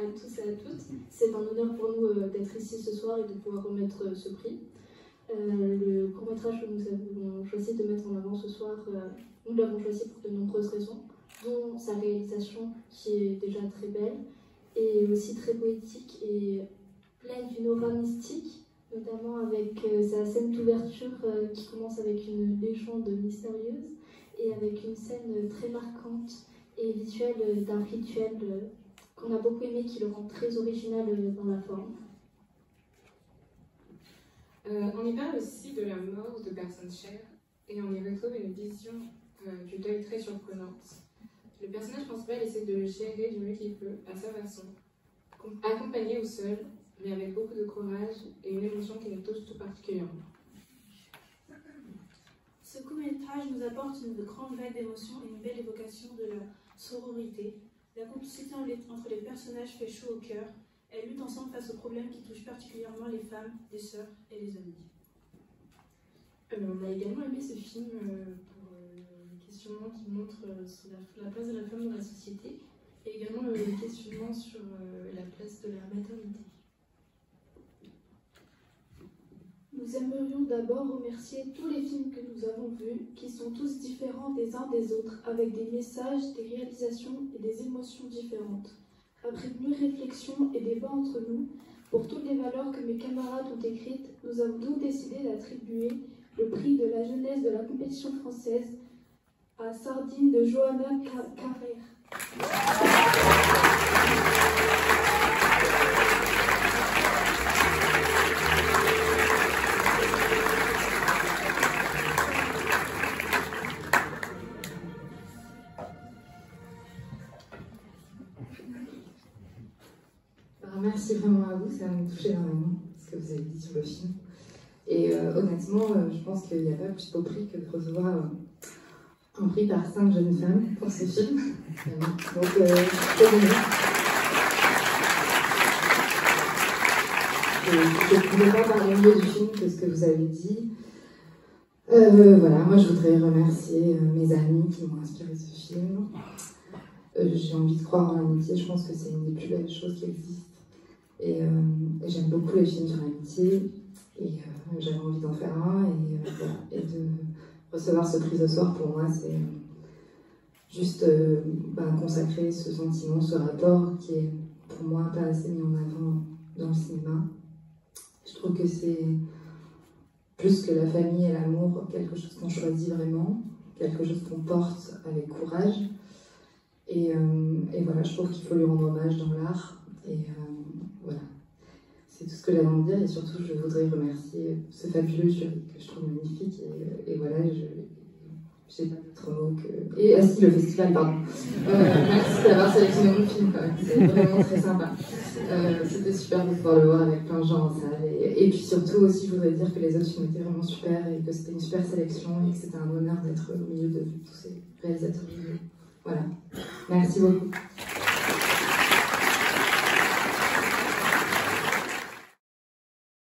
à tous et à toutes. C'est un honneur pour nous d'être ici ce soir et de pouvoir remettre ce prix. Le court-métrage que nous avons choisi de mettre en avant ce soir, nous l'avons choisi pour de nombreuses raisons, dont sa réalisation qui est déjà très belle et aussi très poétique et pleine d'une aura mystique, notamment avec sa scène d'ouverture qui commence avec une légende mystérieuse et avec une scène très marquante et visuelle d'un rituel qu'on a beaucoup aimé, qui le rend très original dans la forme. On y parle aussi de la mort de personnes chères et on y retrouve une vision du deuil très surprenante. Le personnage principal essaie de le gérer du mieux qu'il peut, à sa façon, accompagné ou seul, mais avec beaucoup de courage et une émotion qui nous touche tout particulièrement. Ce court-métrage nous apporte une grande vague d'émotions et une belle évocation de la sororité. La complicité entre les personnages fait chaud au cœur. Elles luttent ensemble face aux problèmes qui touchent particulièrement les femmes, les sœurs et les amis. On a également aimé ce film pour le questionnement qui montre sur la place de la femme dans la société et également le questionnement sur la place de la maternité. Nous aimerions d'abord remercier tous les films que nous avons vus, qui sont tous différents des uns des autres, avec des messages, des réalisations et des émotions différentes. Après mûre réflexion et débat entre nous, pour toutes les valeurs que mes camarades ont écrites, nous avons donc décidé d'attribuer le prix de la jeunesse de la compétition française à Sardine de Johanna Carrère. Merci vraiment à vous, ça m'a touché énormément ce que vous avez dit sur le film. Et honnêtement, je pense qu'il n'y a pas plus beau prix que de recevoir un prix par 5 jeunes femmes pour ce film. Donc, c'est bon. Je ne pouvais pas parler mieux du film que ce que vous avez dit. Voilà, moi je voudrais remercier mes amis qui m'ont inspiré ce film. J'ai envie de croire en l'amitié, je pense que c'est une des plus belles choses qui existent. Et j'aime beaucoup les films sur l'amitié, et j'avais envie d'en faire un, voilà. Et de recevoir ce prix ce soir, pour moi, c'est juste consacrer ce sentiment, ce rapport qui est, pour moi, pas assez mis en avant dans le cinéma. Je trouve que c'est plus que la famille et l'amour, quelque chose qu'on choisit vraiment, quelque chose qu'on porte avec courage. Et voilà, je trouve qu'il faut lui rendre hommage dans l'art. Et voilà, c'est tout ce que j'avais envie de dire. Et surtout, je voudrais remercier ce fabuleux jury que je trouve magnifique. Et voilà, j'ai pas d'autre mot que... Et si, le festival, pardon. Merci d'avoir sélectionné mon film, quand même. C'est vraiment très sympa. C'était super de pouvoir le voir avec plein de gens en salle. Et puis surtout aussi, je voudrais dire que les autres films étaient vraiment super et que c'était une super sélection et que c'était un honneur d'être au milieu de tous ces réalisateurs. Voilà. Merci beaucoup.